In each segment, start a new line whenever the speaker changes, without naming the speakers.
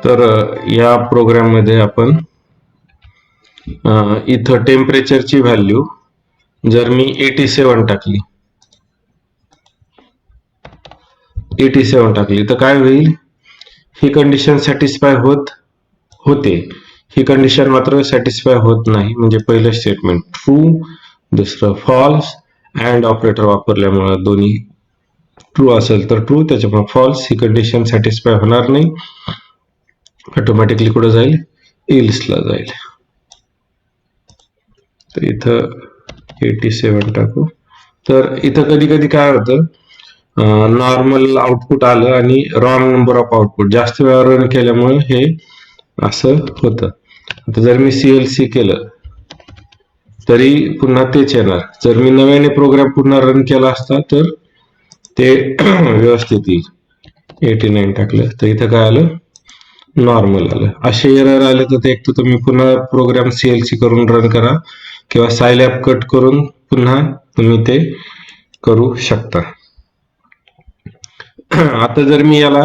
तर या प्रोग्राम मध्ये आपण इथं टेम्परेचरची व्हॅल्यू जर मी 87 टाकली 87 टाकली तर काय होईल, ही कंडिशन सॅटिस्फाय होते, ही कंडिशन मात्र सॅटिस्फाय होत नाही. म्हणजे पहिलं स्टेटमेंट ट्रू, दुसरं फॉल्स, अँड ऑपरेटर वापरल्यामुळे दोन्ही ट्रू असेल तर ट्रू, त्याच्यामुळे फॉल्स, ही कंडिशन सॅटिस्फाय होणार नाही, ऑटोमॅटिकली कुठं जाईल, इल्सला जाईल. तर इथं 87 टाकू. तर इथं कधी कधी काय होतं, नॉर्मल आउटपुट आलं आणि रॉंग नंबर ऑफ आउटपुट जास्त वेळा रन केल्यामुळे हे असं होतं. आता जर मी CLC केलं तरी पुन्हा तेच येणार. जर मी नव्याने प्रोग्राम पुन्हा रन केला असता तर ते व्यवस्थित येईल. 89 टाकलं तर इथं काय आलं, नॉर्मल आलं. असे एरर आले तर एक तर तुम्ही पुन्हा प्रोग्राम CLC करून रन करा किंवा सायलॅब कट करून पुन्हा तुम्ही ते करू शकता. आता जर मी याला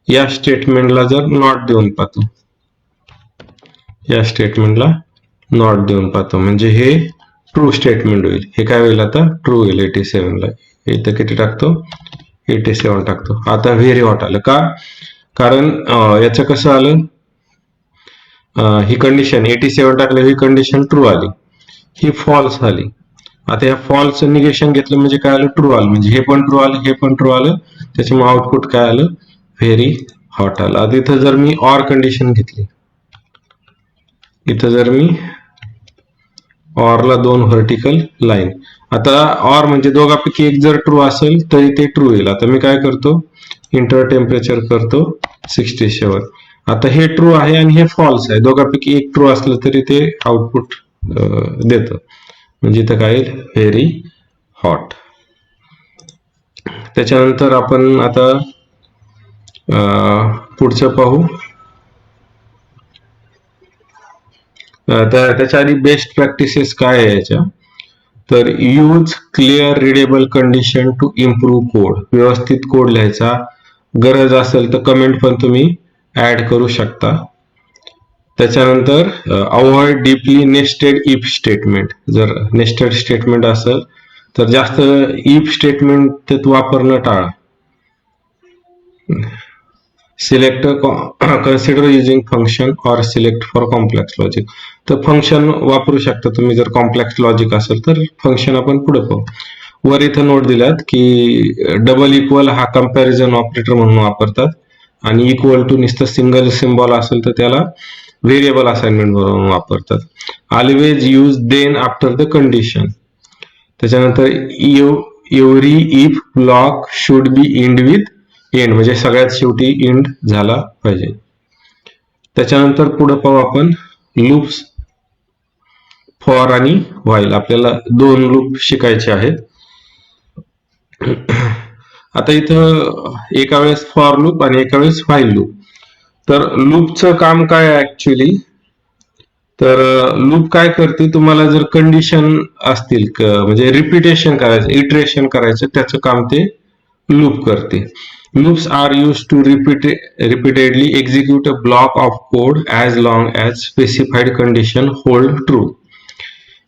या स्टेटमेंटला जर नॉट देऊन पाहतो, या स्टेटमेंटला नॉट देऊन पाहतो म्हणजे हे ट्रू स्टेटमेंट होईल. हे काय होईल, आता ट्रू होईल 87 ला. इथं किती टाकतो, 87 टाकतो. आता व्हेरी हॉट आलं का, कारण याचं कसं आलं, ही कंडिशन 87 टाकलं, ही कंडिशन ट्रू आली, ही फॉल्स आली. आता या फॉल्स निगेशन घेतलं म्हणजे काय आलं, ट्रू आलं. म्हणजे हे पण ट्रू आलं, हे पण ट्रू आलं, त्याच्यामुळे आउटपुट काय आलं, व्हेरी हॉट आलं. आता इथं जर मी ऑर कंडिशन घेतली, इथं जर मी ऑरला 2 व्हर्टिकल लाईन, आता ऑर म्हणजे दोघांपैकी एक जर ट्रू असेल तरी ते ट्रू येईल. आता मी काय करतो, इंटर टेम्परेचर करतो 67. आता हे ट्रू आहे आणि हे फॉल्स आहे, दोघांपैकी एक ट्रू असलं तरी ते आउटपुट देतं. म्हणजे इथं काय येईल, व्हेरी हॉट. त्याच्यानंतर आपण आता पुढचं पाहू. त्याच्या आधी बेस्ट प्रॅक्टिसेस काय आहे याच्या, तर use clear readable condition to improve code. व्यवस्थित कोड लिहायचा, गरज असेल तर कमेंट पण तुम्ही ऍड करू शकता. त्याच्यानंतर avoid deeply nested if statement. जर नेस्टेड स्टेटमेंट असेल तर जास्त इफ स्टेटमेंट त्यात वापरणं टाळा. सिलेक्ट कन्सिडर युजिंग फंक्शन और सिलेक्ट फॉर कॉम्प्लेक्स लॉजिक. तर फंक्शन वापरू शकता तुम्ही जर कॉम्प्लेक्स लॉजिक असेल तर, फंक्शन आपण पुढे पाहू. वर इथं नोट दिल्यात की डबल इक्वल हा कंपॅरिझन ऑपरेटर म्हणून वापरतात आणि इक्वल टू नुसतं सिंगल सिम्बॉल असेल तर त्याला व्हेरिएबल असाइनमेंट म्हणून वापरतात. Always use then after the condition. त्याच्यानंतर every if block should be end with end, म्हणजे सगळ्यात शेवटी एंड झाला पाहिजे. त्याच्यानंतर पुढे पाहू आपण लूप्स, फॉर आणि व्हाईल. आपल्याला 2 लूप शिकायचे आहेत. आता इथं एका वेळेस फॉर लूप आणि एका वेळेस व्हाईल लूप. तर लूपचं काम काय आहे ऍक्च्युली, तर लूप काय करते, तुम्हाला जर कंडिशन असतील म्हणजे रिपिटेशन करायचं, इटरेशन करायचं, त्याचं काम ते लूप करते. Loops are used to repeatedly execute a block of code as long as specified condition hold true.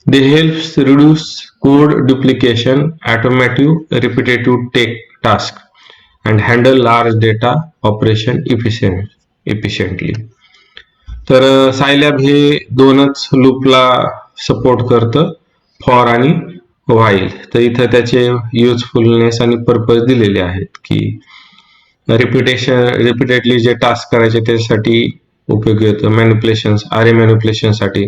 They help reduce code duplication, automate repetitive task, and handle large data operation efficiently. तर Scilab हे दोनच लूपला support करतं, for आणि while. तर इथं त्याचे usefulness आणि purpose दिलेले आहेत की रिपिटेडली जे टास्क करायचे त्यासाठी उपयोगी होतं. मॅनिप्युलेशन्स, आरे मॅनिप्युलेशन साठी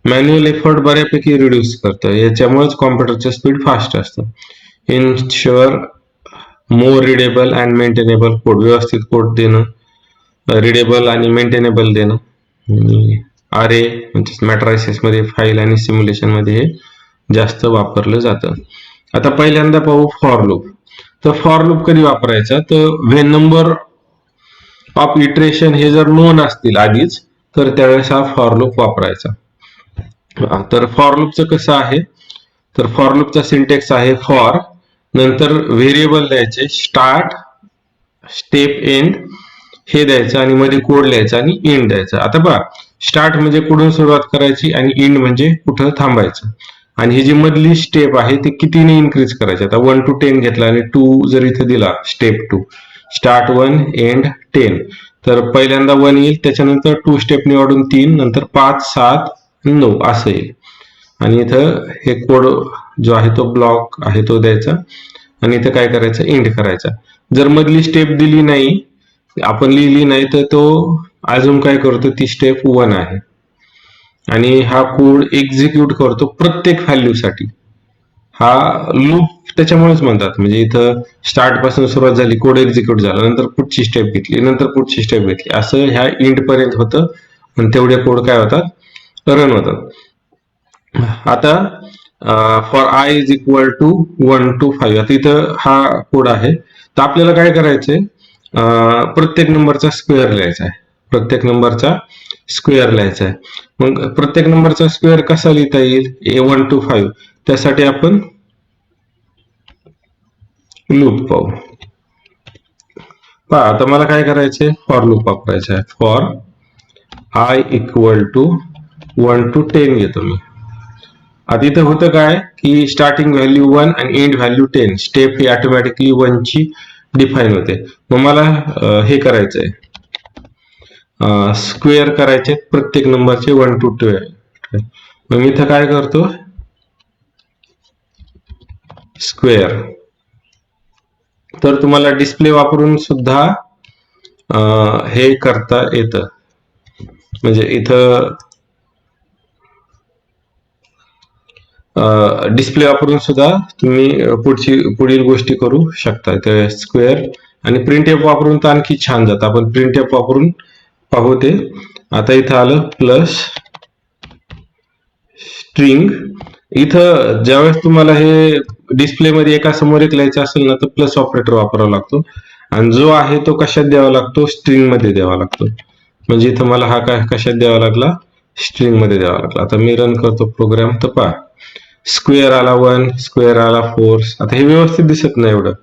मॅन्युअल एफर्ट बऱ्यापैकी रिड्यूस करतं. याच्यामुळेच कॉम्प्युटरचं स्पीड फास्ट असतं. इन्श्युअर मोर रिडेबल अँड मेंटेनेबल कोड. व्यवस्थित कोड देणं, रिडेबल आणि मेंटेनेबल देणं. आरे म्हणजे मॅट्रायसिस मध्ये, फाईल आणि सिम्युलेशन मध्ये हे जास्त वापरलं जातं. आता पहिल्यांदा पाहू फॉर लूप. तर फॉर लूप कधी वापरायचा, तर व्हेन नंबर ऑफ इटरेशन हे जर नोन असतील आधीच तर त्यावेळेस हा फॉर लूप वापरायचा. तर फॉर लूपचं कसं आहे, तर फॉर लूपचा सिंटेक्स आहे फॉर, नंतर व्हेरिएबल द्यायचे स्टार्ट स्टेप एंड हे द्यायचं आणि मध्ये कोड लिहायचा आणि एंड द्यायचा. आता पहा, स्टार्ट म्हणजे कुठून सुरुवात करायची आणि एंड म्हणजे कुठं थांबायचं. आणि ही जी मधली स्टेप आहे ती कितीने इन्क्रीज करायची. आता 1 to 10 घेतला आणि 2 जर इथे दिला, स्टेप 2, स्टार्ट 1 एंड 10, तर पहिल्यांदा 1 येईल, त्याच्यानंतर 2 स्टेपनी वाढून 3, नंतर 5, 7, 9 असं येईल. आणि इथं हे कोड जो आहे तो ब्लॉक आहे तो द्यायचा आणि इथं काय करायचं, एंड करायचा. जर मधली स्टेप दिली नाही, आपण लिहिली नाही, तर तो अजून काय करतो, ती स्टेप 1 आहे आणि हा कोड एक्झिक्यूट करतो प्रत्येक व्हॅल्यूसाठी. हा लूप त्याच्यामुळेच म्हणतात, म्हणजे इथं स्टार्ट पासून सुरुवात झाली, कोड एक्झिक्यूट झाला, नंतर पुढची स्टेप घेतली, नंतर पुढची स्टेप घेतली, असं ह्या एंड पर्यंत होतं आणि तेवढे कोड काय होतात, रन होतात. आता for I is equal to 1 to 5, आता इथं हा कोड आहे. तर आपल्याला काय करायचंय, प्रत्येक नंबरचा स्क्वेअर लिहायचा आहे. प्रत्येक नंबरचा स्क्वेअर लिहायचा आहे. मग प्रत्येक नंबरचा स्क्वेअर कसा लिहिता येईल, 1 to 5, त्यासाठी आपण लूप पाहू. पहा, आता मला काय करायचंय, फॉर लूप वापरायचं आहे. For I equal to 1 to 10 घेतो मी. आता इथं होतं काय, की स्टार्टिंग व्हॅल्यू 1 आणि एंड व्हॅल्यू 10, स्टेप ही ऑटोमॅटिकली 1 ची डिफाईन होते. मग मला हे करायचंय, स्क्वेअर करायचे प्रत्येक नंबरचे 1 to 12. मग मी इथं काय करतो, स्क्वेअर. तर तुम्हाला डिस्प्ले वापरून सुद्धा हे करता येतं. म्हणजे इथं डिस्प्ले वापरून सुद्धा तुम्ही पुढील गोष्टी करू शकता. तर स्क्वेअर आणि प्रिंट एफ वापरून तर आणखी छान जातं. आपण प्रिंट एफ वापरून पाहू ते. आता इथं आलं प्लस स्ट्रिंग. इथं ज्यावेळेस तुम्हाला हे डिस्प्लेमध्ये एका समोर एक लिहायचं असेल ना, तर प्लस ऑपरेटर वापरावा लागतो आणि जो आहे तो कशात द्यावा लागतो, स्ट्रिंग मध्ये द्यावा लागतो. म्हणजे इथं मला हा काय कशात द्यावा लागला, स्ट्रिंग मध्ये द्यावा लागला. आता मी रन करतो प्रोग्राम, तर पहा, स्क्वेअर आला 1, स्क्वेअर आला 4. आता हे व्यवस्थित दिसत नाही एवढं,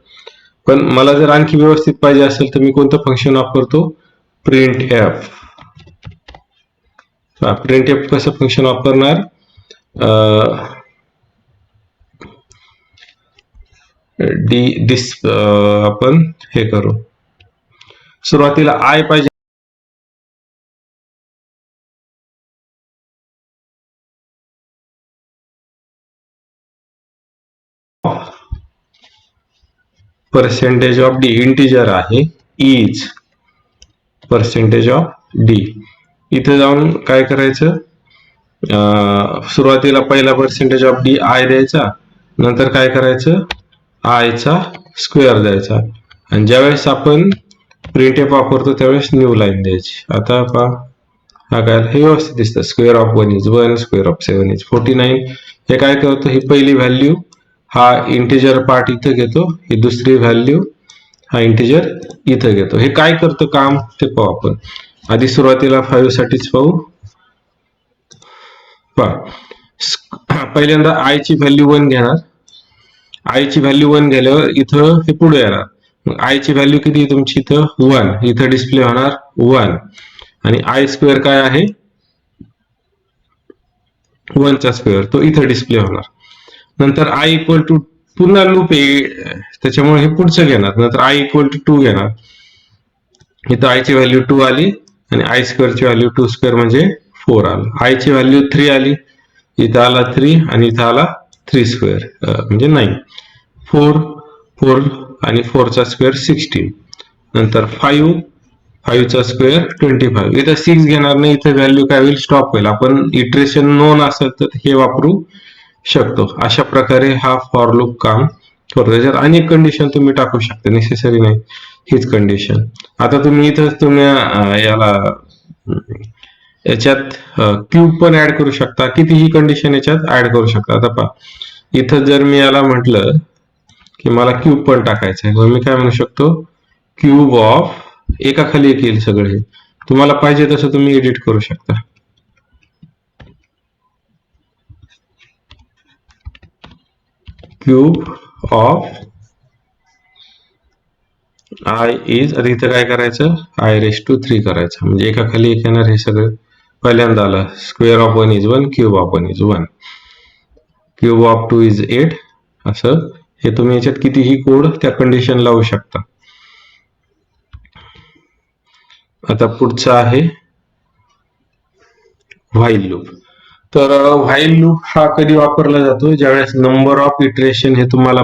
पण मला जर आणखी व्यवस्थित पाहिजे असेल तर मी कोणतं फंक्शन वापरतो, प्रिंट एफ. प्रिंट एफ कसं फंक्शन वापरणार, आपण हे करू, सुरुवातीला आय पाहिजे, पर्सेंटेज ऑफ डी, इंटिजर आहे, इज पर्सेंटेज ऑफ डी. इथे जाऊन काय करायचं, सुरुवातीला पहिला पर्सेंटेज ऑफ डी आय द्यायचा, नंतर काय करायचं, आयचा स्क्वेअर द्यायचा आणि ज्यावेळेस आपण प्रिंट एफ वापरतो त्यावेळेस न्यू लाईन द्यायची. आता पहा, हा काय हे व्यवस्थित दिसतं, square of 1 is 1, square of 7 is 49. हे काय करतो, ही पहिली व्हॅल्यू हा इंटिजर पार्ट इथं घेतो, ही दुसरी व्हॅल्यू हा इंटिजर इथं घेतो. हे काय करतं काम ते पाहू आपण. आधी सुरुवातीला 5 साठीच पाहू. पहा, पहिल्यांदा आय ची व्हॅल्यू 1 घेणार. आय ची व्हॅल्यू 1 गेल्यावर इथं हे पुढे येणार. मग आय ची व्हॅल्यू किती तुमची, इथं 1, इथं डिस्प्ले होणार 1 आणि आय स्क्वेअर काय आहे, 1 चा स्क्वेअर, तो इथं डिस्प्ले होणार. नंतर आय इक्वल टू, पुन्हा लूप आहे त्याच्यामुळे हे पुढचं घेणार. नंतर आय इक्वल टू 2 घेणार. इथं आय ची व्हॅल्यू 2 आली आणि आय स्क्वेअर ची व्हॅल्यू 2 स्क्वेअर म्हणजे 4 आलं. आय ची व्हॅल्यू 3 आली, इथं आला 3 आणि इथं आला 3 स्क्वेअर म्हणजे 9. 4 4 आणि 4 चा स्क्वेअर 16. नंतर 5 5 चा स्क्वेअर 25. इथं 6 घेणार नाही, इथं व्हॅल्यू काय होईल, स्टॉप होईल. आपण इटरेशन नोन असेल तर हे वापरू शकतो. अशा प्रकारे हा फॉर लूप काम करतो. त्याच्यात अनेक कंडिशन तुम्ही टाकू शकता, नेसेसरी नाही हीच कंडिशन. आता तुम्ही इथं तुम्ही याच्यात क्यूब पण ऍड करू शकता, कितीही कंडिशन याच्यात ऍड करू शकता. आता पहा, इथं जर मी याला म्हटलं की मला क्यूब पण टाकायचं आहे, मी काय म्हणू शकतो, क्यूब ऑफ, एका खाली एक येईल सगळं. हे तुम्हाला पाहिजे तसं तुम्ही एडिट करू शकता. क्यूब ऑफ आय इज, आता इथं काय करायचं, i⁻³ करायचं, म्हणजे एका खाली एक येणार हे सगळं. पहिल्यांदा आलं square of 1 is 1, cube of 1 is 1, cube of 2 is 8, असं हे तुम्ही याच्यात कितीही कोड त्या कंडिशन लावू शकता. आता पुढचं आहे व्हाईल लूप. तर व्हाईल लूप हा कधी वापरला जातो, ज्यावेळेस नंबर ऑफ इटरेशन हे तुम्हाला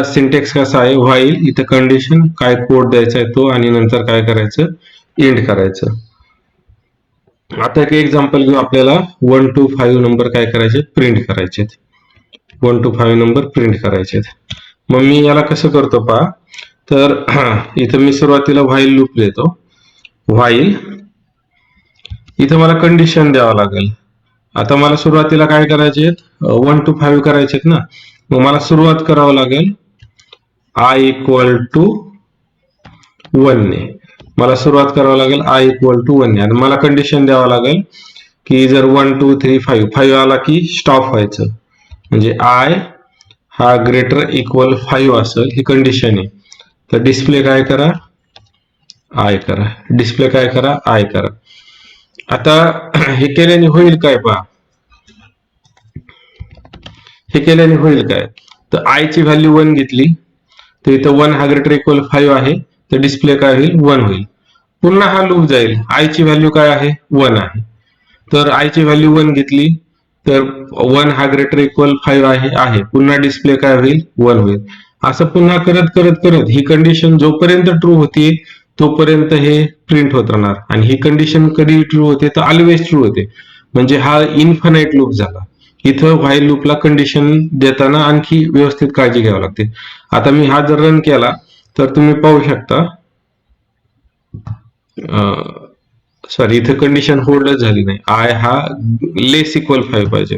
सिंटेक्स कसा आहे, व्हाईल इथं कंडिशन काय कोड द्यायचा आहे तो, आणि नंतर काय करायचं, एंड करायचं. आता एक एक्झाम्पल घेऊ, आपल्याला 1 to 5 नंबर काय करायचे, प्रिंट करायचे. 1 to 5 नंबर प्रिंट करायचे. मग मी याला कसं करतो पहा, तर इथं मी सुरुवातीला व्हाईल लूप देतो. व्हाईल इथं मला कंडिशन द्यावं लागेल. आता मला सुरुवातीला काय करायचे, 1 to 5 करायचेत ना, मग मला सुरुवात करावं लागेल i=1 ने. मला सुरुवात करावं लागेल i=1 ने, आणि मला कंडिशन द्यावं लागेल की जर 1 2 3 5 आला की स्टॉप व्हायचं, म्हणजे i हा ग्रेटर इक्वल 5 असेल, ही कंडिशन आहे. तर डिस्प्ले काय करा, आय करा, डिस्प्ले काय करा, आय करा. आता हे केल्याने होईल काय पहा, हे केल्याने होईल काय, तर आय ची व्हॅल्यू 1 घेतली, तर इथं 1 हा ग्रेटर इक्वल 5 आहे, तर डिस्प्ले काय होईल, 1 होईल. पुन्हा हा लूप जाईल, आय ची व्हॅल्यू काय आहे, 1 आहे, तर आय ची व्हॅल्यू 1 घेतली, तर 1 हा ग्रेटर इक्वल 5 आहे, पुन्हा डिस्प्ले काय होईल, 1 होईल. असं पुन्हा करत करत करत ही कंडिशन जोपर्यंत ट्रू होती तोपर्यंत हे प्रिंट होत राहणार, आणि ही कंडिशन कधी ट्रू होते, तर ऑलवेज ट्रू होते, म्हणजे हा इन्फानाइट लूप झाला. इथं व्हाईल लूपला कंडिशन देताना आणखी व्यवस्थित काळजी घ्यावी लागते. आता मी हा जर रन केला तर तुम्ही पाहू शकता, सॉरी इथे कंडिशन होल्डच झाली नाही, आय हा लेस इक्वल 5 पाहिजे,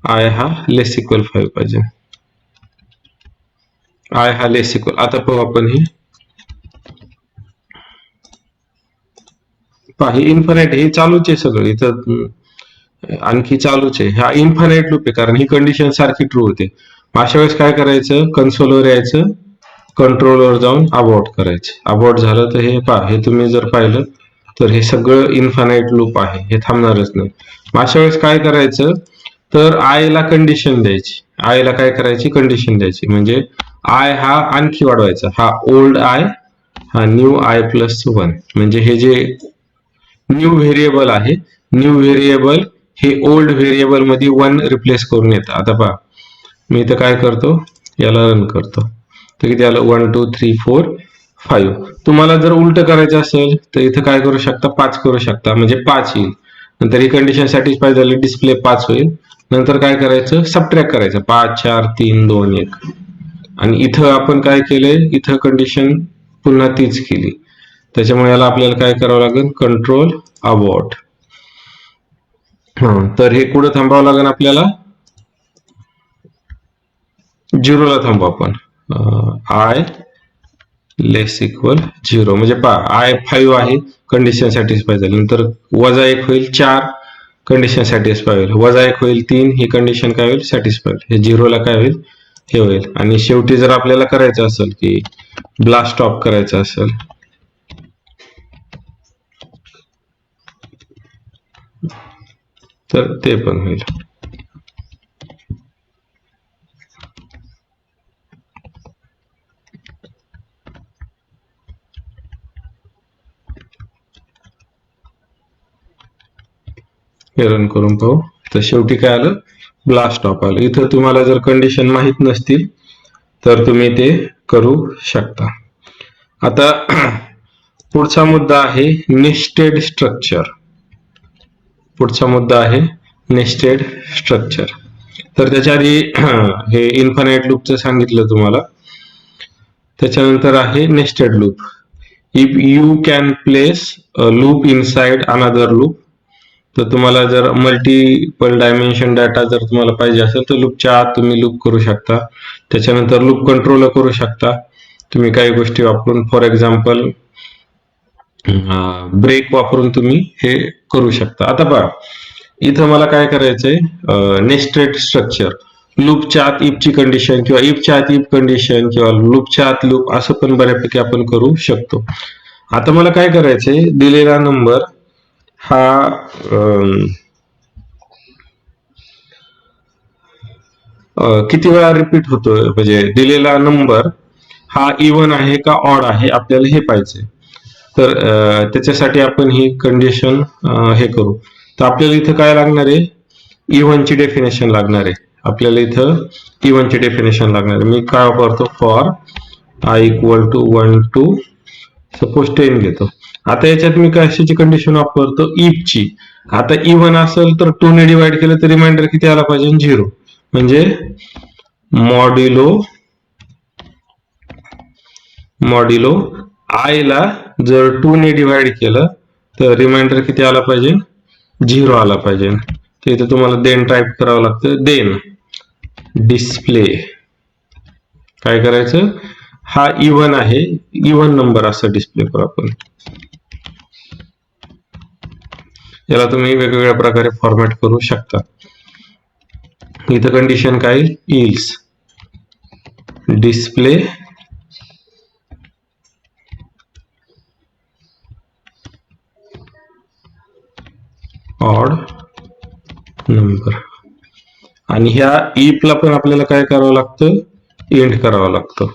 आय हा लेस इक्वल 5 पाहिजे, आय हा लेस इक्वल. आता पाहू आपण हे पहा, इन्फानाइट हे चालूच आहे सगळं इथं, आणखी चालूच आहे, हा इन्फानाइट लूप आहे, कारण ही कंडिशन सारखी ट्रू होते. अशा वेळेस काय करायचं, कन्सोलवर यायचं, कंट्रोलवर जाऊन अबॉर्ट करायचं. अबॉर्ट झालं तर हे पहा, हे तुम्ही जर पाहिलं तर हे सगळं इन्फानाइट लूप आहे, हे थांबणारच नाही. अशा वेळेस काय करायचं, तर आय ला कंडिशन द्यायची, आय ला काय करायची, कंडिशन द्यायची, म्हणजे आय हा आणखी वाढवायचा, हा ओल्ड आय हा न्यू i+1, म्हणजे हे जे न्यू व्हेरिएबल आहे, न्यू व्हेरिएबल हे ओल्ड व्हेरिएबल मध्ये 1 रिप्लेस करून येतं. आता पहा, मी इथं काय करतो, याला रन करतो, तर किती आलं, 1 2 3 4 5. तुम्हाला जर उलट करायचं असेल तर इथं काय करू शकता, 5 करू शकता, म्हणजे 5 येईल. नंतर ही कंडिशन सॅटिस्फाय झाली, डिस्प्ले 5 होईल. नंतर काय करायचं, सबट्रॅक्ट करायचं, 5 4 3 2 1, आणि इथं आपण काय केलंय, इथं कंडिशन पुन्हा तीच केली. त्याच्यामुळे याला आपल्याला काय करावं लागेल, कंट्रोल अबॉर्ट. तर हे कुठं थांबावं लागेल आपल्याला, 0 ला थांबू आपण, आय लेस इक्वल 0, म्हणजे पहा आय 5 आहे, कंडिशन सॅटिस्फाय झाली, नंतर वजा 1 होईल 4, कंडिशन सॅटिस्फाय होईल, वजा 1 होईल 3, ही कंडिशन काय होईल, सॅटिस्फाय होईल, हे 0 ला काय होईल, हे होईल. आणि शेवटी जर आपल्याला करायचं असेल की ब्लास्ट ऑफ करायचं असेल, तर ते पण होईल. हे रन करून पाहू, तर शेवटी काय आलं, ब्लास्ट ऑफ आलं. इथं तुम्हाला जर कंडिशन माहित नसतील तर तुम्ही ते करू शकता. आता पुढचा मुद्दा आहे नेस्टेड स्ट्रक्चर. पुढचा मुद्दा आहे नेस्टेड स्ट्रक्चर. तर त्याच्या आधी हे इन्फानाइट लूपचं सांगितलं तुम्हाला, त्याच्यानंतर आहे nested loop. If you can place a loop inside another loop, तर तुम्हाला जर मल्टिपल डायमेन्शन डाटा जर तुम्हाला पाहिजे असेल तर लूपच्या आत तुम्ही लूप करू शकता. त्याच्यानंतर लूप कंट्रोल करू शकता. तुम्ही काही गोष्टी वापरून, फॉर एक्झाम्पल ब्रेक वापरून तुम्ही हे करू शकता. आता पहा, इथं मला काय करायचंय, नेस्टेड स्ट्रक्चर, लूपच्या आत इफची कंडिशन किंवा इफच्या आत इफ कंडिशन किंवा लूपच्या आत लूप असं पण बऱ्यापैकी आपण करू शकतो. आता मला काय करायचंय, दिलेला नंबर हा किती वेळा रिपीट होतोय, म्हणजे दिलेला नंबर हा इव्हन आहे का ऑड आहे आपल्याला हे पाहिजे. तर त्याच्यासाठी आपण ही कंडिशन हे करू. तर आपल्याला इथं काय लागणार आहे, इव्हनची डेफिनेशन लागणार आहे. आपल्याला इथं इव्हनची डेफिनेशन लागणार आहे. मी काय वापरतो, for I equal to 1 to suppose 10 घेतो. आता याच्यात मी कशाची कंडिशन वापरतो, इफची. आता इव्हन असेल तर 2 ने डिवाइड केलं तर रिमाइंडर किती आला पाहिजे, 0. म्हणजे मॉड्युलो आय ला जर 2 ने डिवाइड केलं तर रिमाइंडर किती आला पाहिजे, 0 आला पाहिजे. तर इथे तुम्हाला देन टाईप करावं लागतं. देन डिस्प्ले काय करायचं, हा इव्हन आहे, इव्हन नंबर असं डिस्प्ले करू आपण. याला तुम्ही वेगवेगळ्या प्रकारे फॉर्मॅट करू शकता. इथं कंडिशन काय, इल्स डिस्प्ले ऑड नंबर. आणि ह्या इफला पण आपल्याला काय करावं लागतं, एंड करावं लागतं.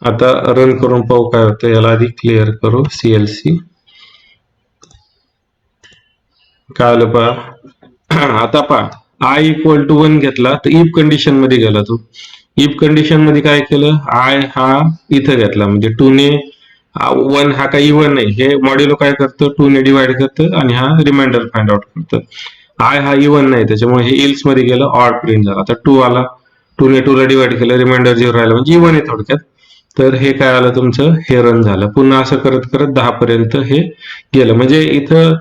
आता रन करून पाहू काय होतं. याला आधी क्लिअर करू, CLC. काय आलं पहा, आता पहा, आय इक्वल टू 1 घेतला तर इफ कंडिशन मध्ये गेला तो. इफ कंडिशन मध्ये काय केलं, आय हा इथं घेतला, म्हणजे 2 ने 1 हा काही इव्हन नाही, हे मॉड्युलो काय करतं, 2 ने डिवाइड करतं आणि हा रिमाइंडर फाइंड आउट करतं. आय हा इव्हन नाही, त्याच्यामुळे हे इल्स मध्ये गेलं, ऑड प्रिंट झाला. आता 2 आला, 2 ने 2 ला डिवाइड केलं, रिमाइंडर 0 राहिला, म्हणजे इव्हन आहे थोडक्यात. तर हे काय आलं तुमचं, हे रन झालं. पुन्हा असं करत करत 10 पर्यंत हे गेलं. म्हणजे इथं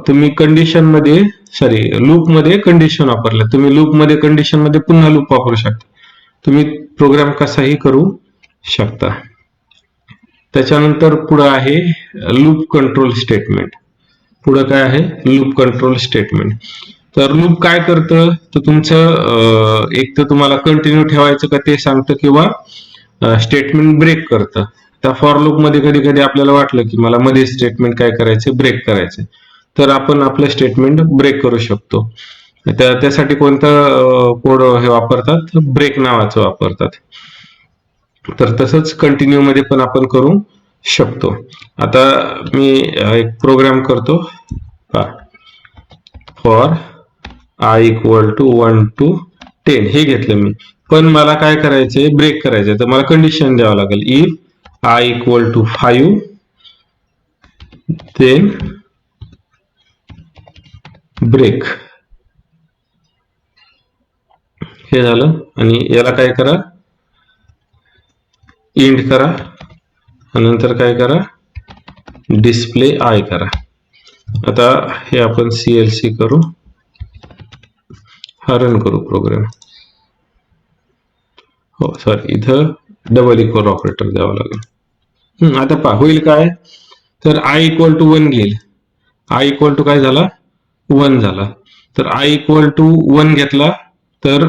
तुम्ही कंडिशन मध्ये, सॉरी लूप मध्ये कंडिशन वापरलं, तुम्ही लूप मध्ये कंडिशन मध्ये पुन्हा लूप वापरू शकता. तुम्ही प्रोग्राम कसाही करू शकता. त्याच्यानंतर पुढे आहे लूप कंट्रोल स्टेटमेंट. पुढे काय आहे, लूप कंट्रोल स्टेटमेंट. तर लूप काय करतं, तर तुमचं एक तर तुम्हाला कंटिन्यू ठेवायचं का ते सांगतं, किंवा स्टेटमेंट ब्रेक करतं. त्या फॉर लूप मध्ये कधी कधी आपल्याला वाटलं की मला मध्ये स्टेटमेंट काय करायचे, ब्रेक करायचे, तर आपण आपलं स्टेटमेंट ब्रेक करू शकतो. त्यासाठी कोणतं कोड हे वापरतात, ब्रेक नावाचं वापरतात. तर तसंच कंटिन्यू मध्ये पण आपण करू शकतो. आता मी एक प्रोग्राम करतो, for I equal to 1 to 10 हे घेतलं मी, पण मला काय करायचंय, ब्रेक करायचंय. तर मला कंडिशन द्यावं लागेल, if I equal to 5 then break. हे झालं. आणि याला काय करा, एंड करा, नंतर काय करा, डिस्प्ले आय करा. आता हे आपण CLC करू, हा रन करू प्रोग्राम. हो सॉरी, इथं डबल इक्वल ऑपरेटर द्यावं लागेल. आता पहा होईल काय, तर आय इक्वल टू 1 घेईल. आय इक्वल टू काय झाला, 1 झाला. तर आय इक्वल टू 1 घेतला तर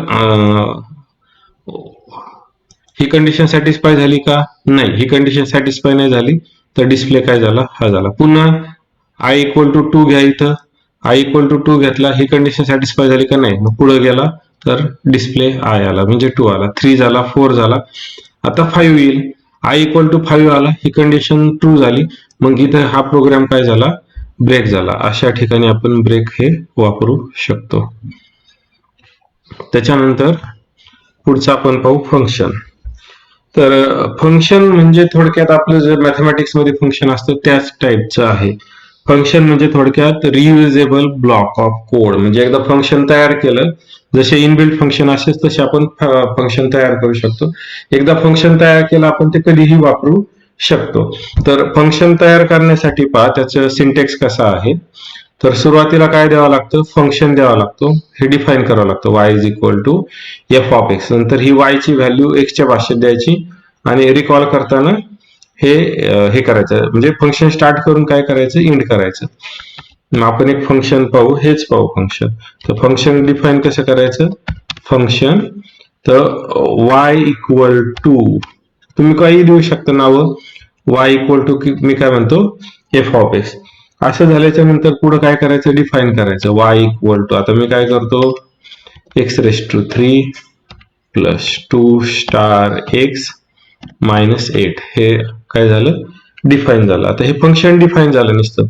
ही कंडिशन सॅटिस्फाय झाली का, नाही, ही कंडिशन सॅटिस्फाय नाही झाली. तर डिस्प्ले काय झाला, हा झाला. पुन्हा आय इक्वल टू 2 घ्या. इथं आय इक्वल टू 2 घेतला, ही कंडिशन सॅटिस्फाय झाली का, नाही. मग पुढे गेला तर डिस्प्ले आय आला, म्हणजे 2 आला. 3 झाला, 4 झाला. आता 5 येईल. आय इक्वल टू 5 आला, ही कंडिशन ट्रू झाली. मग इथं हा प्रोग्राम काय झाला, ब्रेक झाला. अशा ठिकाणी आपण ब्रेक हे वापरू शकतो. त्याच्यानंतर पुढचं आपण पाहू फंक्शन. तर फंक्शन म्हणजे थोडक्यात आपलं जे मॅथमॅटिक्स मध्ये फंक्शन असतं त्याच टाईपचं आहे. फंक्शन म्हणजे थोडक्यात रियुजेबल ब्लॉक ऑफ कोड. म्हणजे एकदा फंक्शन तयार केलं, जसे इनबिल्ट फंक्शन असेल तसे आपण फंक्शन तयार करू शकतो. एकदा फंक्शन तयार केलं आपण ते कधीही वापरू शकतो. तर फंक्शन तयार करण्यासाठी पहा त्याचं सिंटेक्स कसा आहे. तर सुरुवातीला काय द्यावं लागतं, फंक्शन द्यावं लागतो. हे डिफाईन करावं लागतं, y is equal to f of x. नंतर ही y ची व्हॅल्यू x च्या भाषेत द्यायची आणि रिकॉल करताना हे करायचं, म्हणजे फंक्शन स्टार्ट करून काय करायचं, एंड करायचं. मग आपण एक फंक्शन पाहू, हेच पाहू फंक्शन. तर फंक्शन डिफाईन कसं करायचं, फंक्शन तर y इक्वल टू, तुम्ही काही देऊ शकता नावं, y इक्वल टू मी काय म्हणतो एफ ऑफ एक्स. असं झाल्याच्या नंतर पुढे काय करायचं, डिफाईन करायचं y इक्वल टू, आता मी काय करतो x raise to 3 plus 2 star x minus 8, हे काय झालं, डिफाईन झालं. आता हे फंक्शन डिफाईन झालं नुसतं.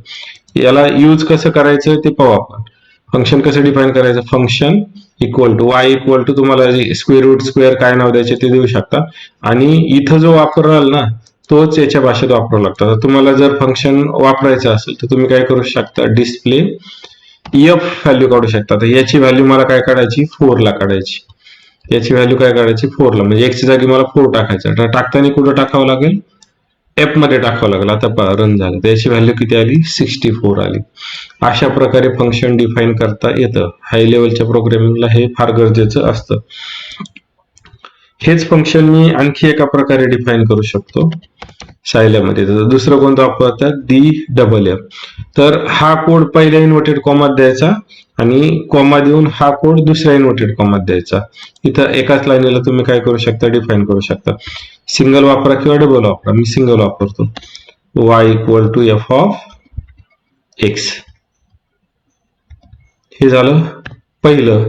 याला यूज कसं करायचं ते पाहू आपण. फंक्शन कसं डिफाईन करायचं, function equal to y equal to, तुम्हाला स्क्वेअर रूट स्क्वेअर काय नाव द्यायचे ते देऊ शकता, आणि इथं जो वापराल ना तोच याच्या भाषेत वापरावा लागतो. तुम्हाला जर फंक्शन वापरायचं असेल तर तुम्ही काय करू शकता, डिस्प्ले एफ व्हॅल्यू काढू शकता. तर याची व्हॅल्यू मला काय काढायची, 4 ला काढायची. याची व्हॅल्यू काय काढायची, 4 ला, म्हणजे एक्स जागी मला 4 टाकायचं. तर टाकताना कुठं टाकावं लागेल, एफ मध्ये टाकावं लागेल. आता पहा रन झालं, त्याची व्हॅल्यू किती आली, 64 आली. अशा प्रकारे फंक्शन डिफाईन करता येतं. हाय लेवलच्या प्रोग्रामिंगला हे फार गरजेचं असतं. हेच फंक्शन मी आणखी एका प्रकारे डिफाईन करू शकतो सायलॅबमध्ये. दुसरं कोणतं वापरतात, DFF. तर हा कोड पहिल्या इन्व्हर्टेड कॉमात द्यायचा आणि कॉमा देऊन हा कोड दुसऱ्या इन्व्हर्टेड कॉमात द्यायचा. इथं एकाच लाईनीला तुम्ही काय करू शकता, डिफाईन करू शकता. सिंगल वापरा किंवा डबल वापरा, मी सिंगल वापरतो. y equal to F of X, हे झालं पहिलं.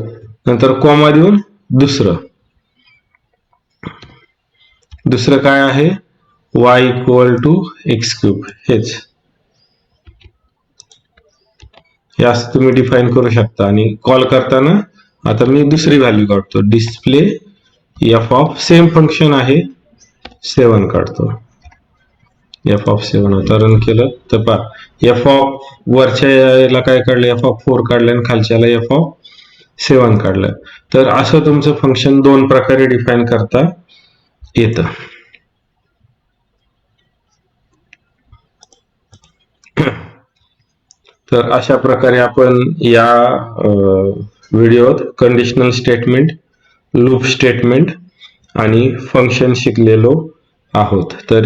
नंतर कॉमा देऊन दुसरं काय आहे, y equal to X cube, हेच हे असं तुम्ही डिफाईन करू शकता. आणि कॉल करताना आता मी दुसरी व्हॅल्यू काढतो, display F of, same function आहे, 7 काढतो. एफ ऑफ 7 होता. रन केलं तर पहा, एफ ऑफ वरच्या याला काय काढलं, एफ ऑफ 4 काढलं आणि खालच्याला एफ ऑफ 7 काढलं. तर असं तुमचं फंक्शन दोन प्रकारे डिफाईन करता येतं. तर अशा प्रकारे आपण या व्हिडिओत कंडिशनल स्टेटमेंट, लूप स्टेटमेंट आणि फंक्शन शिकलेलो आहोत. तर